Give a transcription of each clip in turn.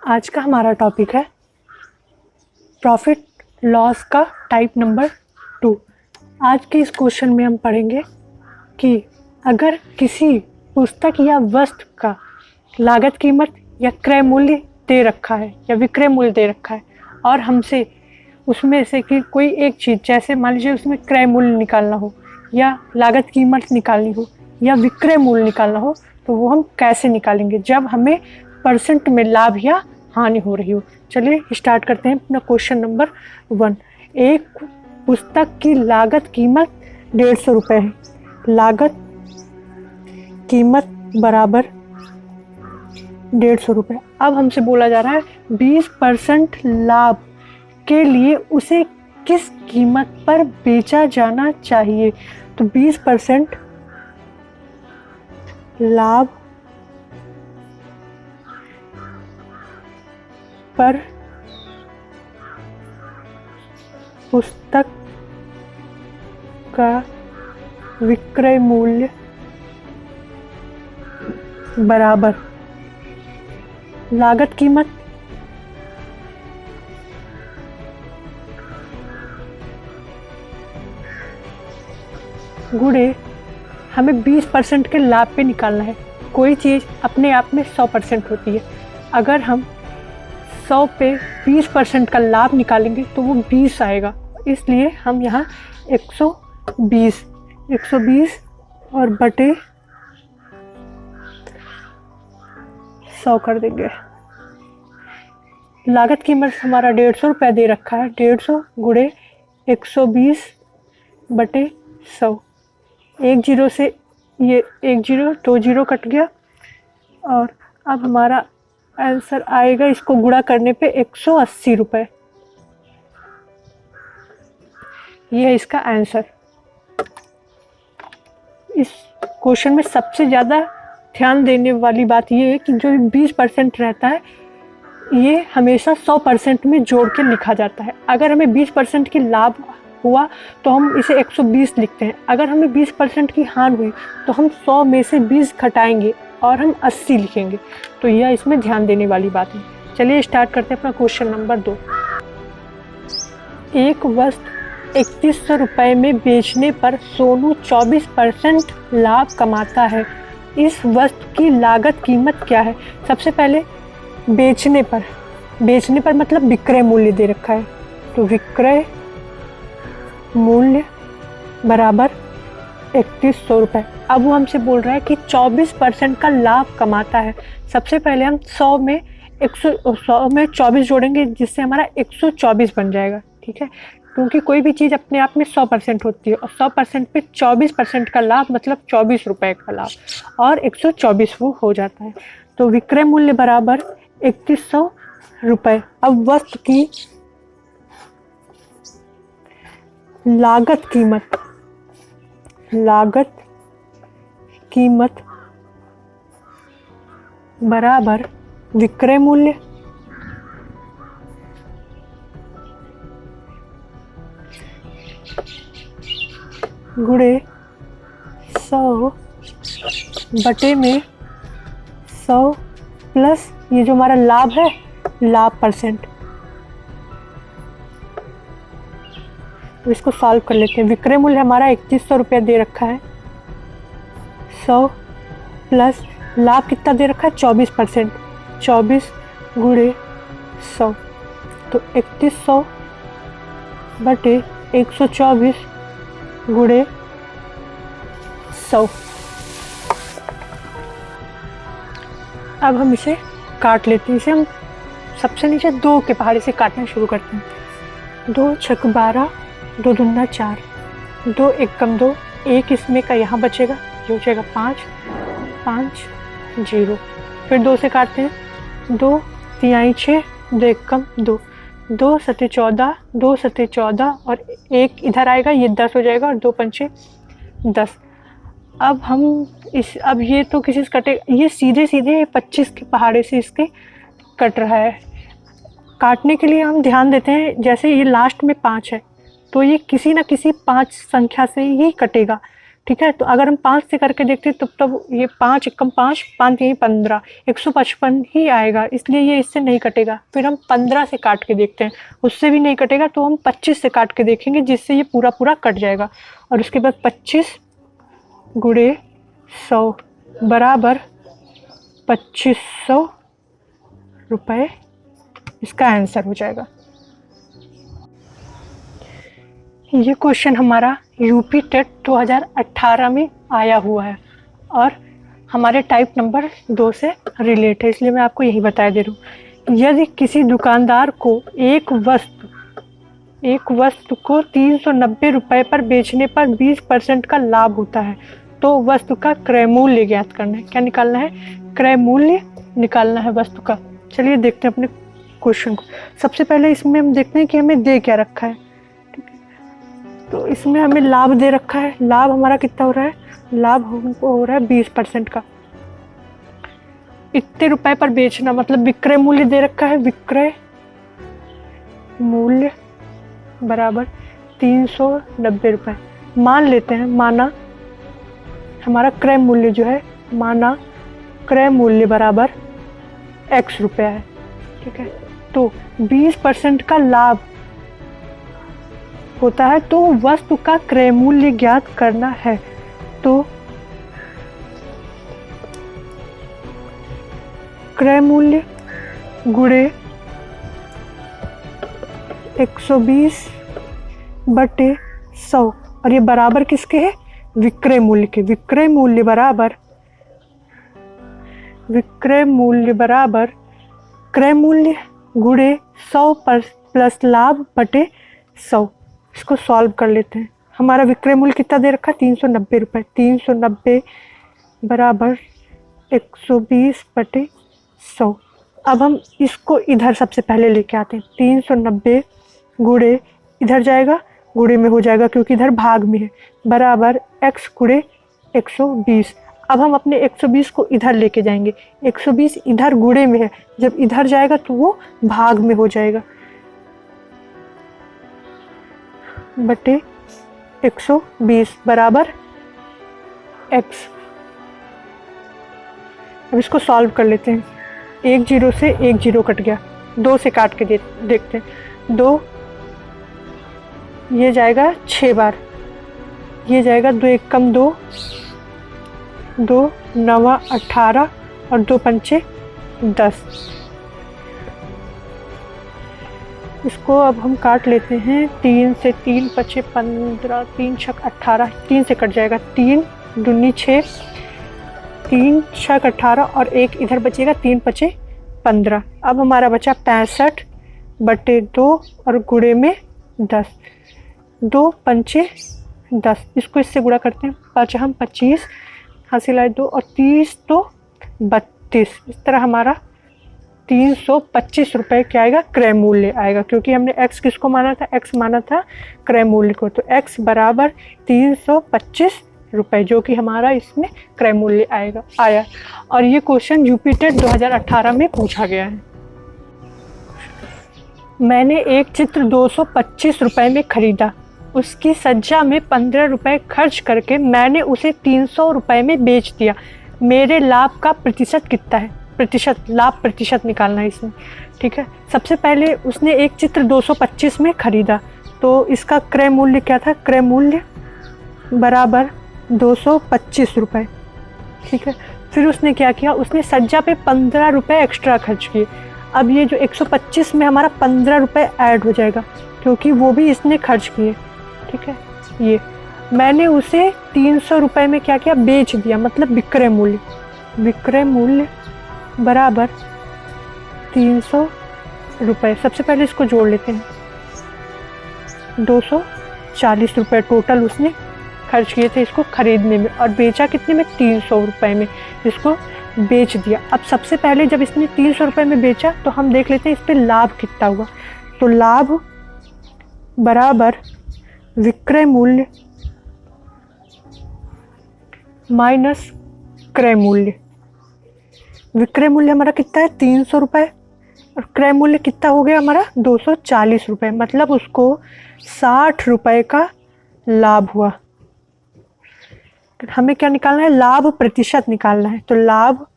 आज का हमारा टॉपिक है प्रॉफिट लॉस का टाइप नंबर 2। आज के इस क्वेश्चन में हम पढ़ेंगे कि अगर किसी पुस्तक या वस्तु का लागत कीमत या क्रय मूल्य दे रखा है या विक्रय मूल्य दे रखा है और हमसे उसमें से कि कोई एक चीज़, जैसे मान लीजिए उसमें क्रय मूल्य निकालना हो या लागत कीमत निकालनी हो या विक्रय मूल्य निकालना हो, तो वो हम कैसे निकालेंगे जब हमें परसेंट में लाभ या हानि हो रही हो। चलिए स्टार्ट करते हैं अपना क्वेश्चन नंबर 1। एक पुस्तक की लागत कीमत 150 रुपये है। लागत कीमत बराबर 150 रुपये। अब हमसे बोला जा रहा है 20% लाभ के लिए उसे किस कीमत पर बेचा जाना चाहिए। तो 20% लाभ पर पुस्तक का विक्रय मूल्य बराबर लागत कीमत गुणे हमें 20% के लाभ पे निकालना है। कोई चीज़ अपने आप में 100% होती है। अगर हम 100 पे 20% का लाभ निकालेंगे तो वो 20 आएगा, इसलिए हम यहाँ 120 और बटे 100 कर देंगे। लागत कीमत हमारा 150 रुपये दे रखा है। 150 गुणे 120 बटे 100। एक जीरो से ये एक जीरो, 2 जीरो कट गया और अब हमारा आंसर आएगा, इसको गुणा करने पे 180 रुपये। ये है इसका आंसर। इस क्वेश्चन में सबसे ज़्यादा ध्यान देने वाली बात ये है कि जो 20% रहता है ये हमेशा 100% में जोड़ के लिखा जाता है। अगर हमें 20% की लाभ हुआ तो हम इसे 120 लिखते हैं। अगर हमें 20% की हानि हुई तो हम 100 में से 20 घटाएंगे और हम 80 लिखेंगे। तो यह इसमें ध्यान देने वाली बात है। चलिए स्टार्ट करते हैं अपना क्वेश्चन नंबर 2। एक वस्तु 3100 रुपये में बेचने पर सोनू 24% लाभ कमाता है। इस वस्तु की लागत कीमत क्या है। सबसे पहले बेचने पर मतलब विक्रय मूल्य दे रखा है, तो विक्रय मूल्य बराबर 3100 रुपये। अब वो हमसे बोल रहा है कि 24% का लाभ कमाता है। सबसे पहले हम 100 में 24 जोड़ेंगे, जिससे हमारा 124 बन जाएगा। ठीक है, क्योंकि कोई भी चीज़ अपने आप में 100% होती है और 100% पे 24% का लाभ मतलब 24 रुपये का लाभ और 124 वो हो जाता है। तो विक्रय मूल्य बराबर 3100 रुपये। अब वस्तु की लागत कीमत बराबर विक्रय मूल्य गुणे 100 बटे में 100 प्लस ये जो हमारा लाभ है, लाभ परसेंट। तो इसको सॉल्व कर लेते हैं। विक्रय मूल्य हमारा 3100 रुपये दे रखा है। 100 प्लस लाभ कितना दे रखा है, 24%। 24 गुणे 100, तो 3100 बटे 124 गुणे 100। अब हम इसे काट लेते हैं। इसे हम सबसे नीचे 2 के पहाड़े से काटना शुरू करते हैं। 2 छक 12, 2 दूना 4, 2 एकम 2, 1 इसमें का यहाँ बचेगा, ये हो जाएगा 5, 5 0। फिर 2 से काटते हैं। 2 तिहाई 6, 2 एकम 2, 2 सते 14, 2 सते 14 और 1 इधर आएगा, ये 10 हो जाएगा और 2 पंचे 10। अब अब ये तो किसी से कटे, ये सीधे 25 के पहाड़े से इसके कट रहा है। काटने के लिए हम ध्यान देते हैं, जैसे ये लास्ट में 5 है तो ये किसी ना किसी 5 संख्या से ही कटेगा। ठीक है। तो अगर हम 5 से करके देखते हैं तब ये 5 एकम 5, 5 यही 15, 155 ही आएगा, इसलिए ये इससे नहीं कटेगा। फिर हम 15 से काट के देखते हैं, उससे भी नहीं कटेगा, तो हम 25 से काट के देखेंगे, जिससे ये पूरा पूरा कट जाएगा। और उसके बाद 25 गुणे 100 बराबर 2500 रुपये इसका आंसर हो जाएगा। ये क्वेश्चन हमारा यूपी टेट 2018 में आया हुआ है और हमारे टाइप नंबर 2 से रिलेट है, इसलिए मैं आपको यही बता दे रहा हूँ। यदि किसी दुकानदार को एक वस्तु को 390 रुपये पर बेचने पर 20% का लाभ होता है, तो वस्तु का क्रय मूल्य ज्ञात करना है। क्या निकालना है? क्रय मूल्य निकालना है वस्तु का। चलिए देखते हैं अपने क्वेश्चन को। सबसे पहले इसमें हम देखते हैं कि हमें दे क्या रखा है। ठीक है, तो इसमें हमें लाभ दे रखा है। लाभ हमारा कितना हो रहा है? लाभ हमको हो रहा है 20% का। इतने रुपए पर बेचना, मतलब विक्रय मूल्य दे रखा है। विक्रय मूल्य बराबर 390 रुपये मान लेते हैं। माना हमारा क्रय मूल्य जो है, माना क्रय मूल्य बराबर x रुपया है। ठीक है, तो 20% का लाभ होता है, तो वस्तु का क्रय मूल्य ज्ञात करना है। तो क्रय मूल्य गुणे 120 बटे 100, और ये बराबर किसके है? विक्रय मूल्य के। विक्रय मूल्य बराबर क्रय मूल्य गुणे 100 पर प्लस लाभ बटे 100। इसको सॉल्व कर लेते हैं। हमारा विक्रय मूल्य कितना दे रखा है? 390 रुपये। 390 बराबर 120 बटे 100। अब हम इसको इधर सबसे पहले लेके आते हैं। 390 गुणे इधर जाएगा, गुणे में हो जाएगा क्योंकि इधर भाग में है, बराबर x गुणे 120। अब हम अपने 120 को इधर लेके जाएंगे। 120 इधर गुणे में है, जब इधर जाएगा तो वो भाग में हो जाएगा, बटे 120 बराबर x। अब इसको सॉल्व कर लेते हैं। 1 0 से 1 0 कट गया, 2 से काट के देखते हैं। 2 ये जाएगा 6 बार, ये जाएगा 2 1 कम 2, 2 9 18 और 2 पंचे 10। इसको अब हम काट लेते हैं। 3 से 3 पचे 15, 3 छक 18, 3 से कट जाएगा। 3 दूनी 6, 3 छक 18 और 1 इधर बचेगा, 3 पचे 15। अब हमारा बचा 65 बटे 2 और गुणे में 10, 2 पंचे 10। इसको इससे गुणा करते हैं। 5 हम 25 हासिल आए 2 और 30 तो 32। इस तरह हमारा 325 रुपये क्या आएगा? क्रय मूल्य आएगा, क्योंकि हमने x किसको माना था? x माना था क्रय मूल्य को। तो x बराबर 325 रुपये, जो कि हमारा इसमें क्रय मूल्य आया। और ये क्वेश्चन यूपी टेट 2018 में पूछा गया है। मैंने एक चित्र 225 रुपये में खरीदा। उसकी सज्जा में 15 रुपये खर्च करके मैंने उसे 300 रुपये में बेच दिया। मेरे लाभ का प्रतिशत कितना है? लाभ प्रतिशत निकालना है इसमें। ठीक है, सबसे पहले उसने एक चित्र 225 में खरीदा, तो इसका क्रय मूल्य क्या था? क्रय मूल्य बराबर 225 रुपये। ठीक है, फिर उसने क्या किया? उसने सज्जा पे 15 रुपये एक्स्ट्रा खर्च किए। अब ये जो 125 में हमारा 15 रुपये ऐड हो जाएगा, क्योंकि वो भी इसने खर्च किए। ठीक है, ये मैंने उसे 300 रुपये में क्या किया? बेच दिया, मतलब विक्रय मूल्य। विक्रय मूल्य बराबर 300 रुपये। सबसे पहले इसको जोड़ लेते हैं। 240 रुपये टोटल उसने खर्च किए थे इसको खरीदने में, और बेचा कितने में? 300 रुपये में इसको बेच दिया। अब सबसे पहले जब इसने 300 रुपये में बेचा, तो हम देख लेते हैं इस पर लाभ कितना हुआ। तो लाभ बराबर विक्रय मूल्य माइनस क्रय मूल्य। विक्रय मूल्य हमारा कितना है? 300 रुपये, और क्रय मूल्य कितना हो गया हमारा? 240 रुपये, मतलब उसको 60 रुपये का लाभ हुआ। हमें क्या निकालना है, लाभ प्रतिशत निकालना है। तो लाभ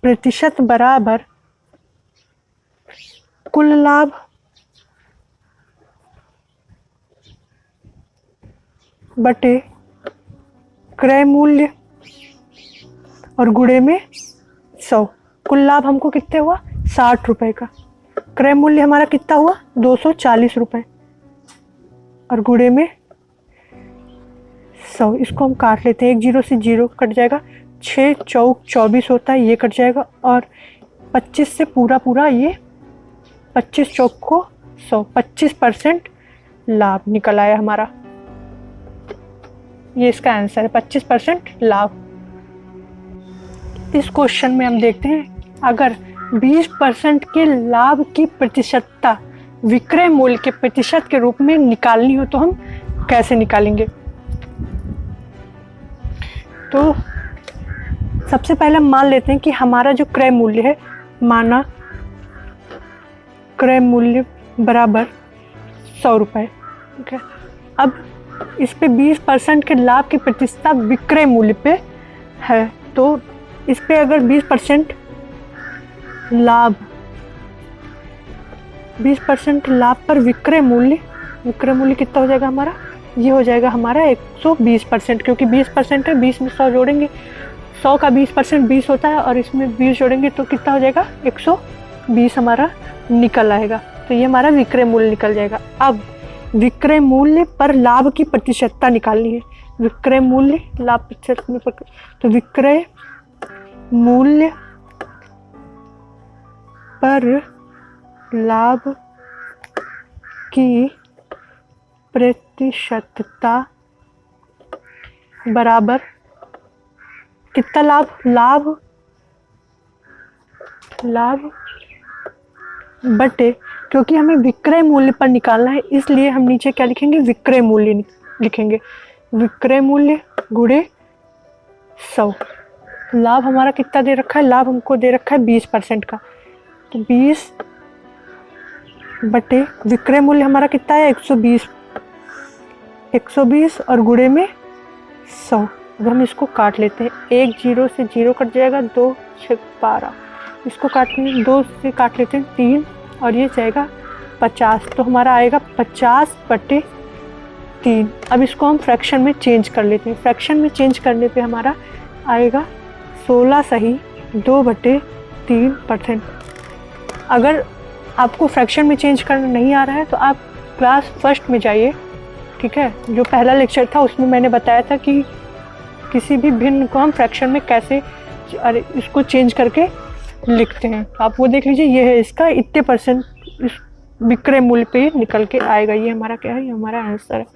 प्रतिशत बराबर कुल लाभ बटे क्रय मूल्य और गुणे में 100। कुल लाभ हमको कितने हुआ, 60 रुपए का। क्रय मूल्य हमारा कितना हुआ, 240 रुपए और गुणे में 100। इसको हम काट लेते हैं, एक जीरो से जीरो कट जाएगा, 6 चौक 24 होता है, ये कट जाएगा और 25 से पूरा ये 25 चौक को 100, 25% लाभ निकल आया हमारा। ये इसका आंसर है, 25% लाभ। इस क्वेश्चन में हम देखते हैं अगर 20% के लाभ की प्रतिशतता विक्रय मूल्य के प्रतिशत के रूप में निकालनी हो तो हम कैसे निकालेंगे। तो सबसे पहले हम मान लेते हैं कि हमारा जो क्रय मूल्य है, माना क्रय मूल्य बराबर 100 रुपये, ठीक है। अब इस पे 20% के लाभ की प्रतिशतता विक्रय मूल्य पे है, तो इस पे अगर 20% लाभ, 20% लाभ पर विक्रय मूल्य कितना हो जाएगा हमारा, ये हो जाएगा हमारा 120%, क्योंकि 20% है, 20 में 100 जोड़ेंगे, 100 का 20% 20 होता है और इसमें 20 जोड़ेंगे तो कितना हो जाएगा, 120 हमारा निकल आएगा। तो ये हमारा विक्रय मूल्य निकल जाएगा। अब विक्रय मूल्य पर लाभ की प्रतिशतता निकालनी है। विक्रय मूल्य लाभ प्रतिशत में, तो विक्रय मूल्य पर लाभ की प्रतिशतता बराबर कितना लाभ बटे, क्योंकि हमें विक्रय मूल्य पर निकालना है इसलिए हम नीचे क्या लिखेंगे, विक्रय मूल्य लिखेंगे। विक्रय मूल्य गुणे 100। लाभ हमारा कितना दे रखा है, लाभ हमको दे रखा है 20% का, तो 20 बटे विक्रय मूल्य हमारा कितना है 120 और गुणे में 100। अब हम इसको काट लेते हैं, एक जीरो से जीरो कट जाएगा, 2 6 12, इसको काटने 2 से काट लेते हैं 3 और ये जाएगा 50, तो हमारा आएगा 50 बटे 3। अब इसको हम फ्रैक्शन में चेंज कर लेते हैं। फ्रैक्शन में चेंज करने पे हमारा आएगा 16 सही 2 बटे 3%। अगर आपको फ्रैक्शन में चेंज करना नहीं आ रहा है तो आप क्लास फर्स्ट में जाइए, ठीक है। जो पहला लेक्चर था उसमें मैंने बताया था कि किसी भी भिन्न को हम फ्रैक्शन में कैसे इसको चेंज करके लिखते हैं, आप वो देख लीजिए। ये है इसका इतने % इस विक्रय मूल्य पे निकल के आएगा। ये हमारा क्या है, ये हमारा आंसर है।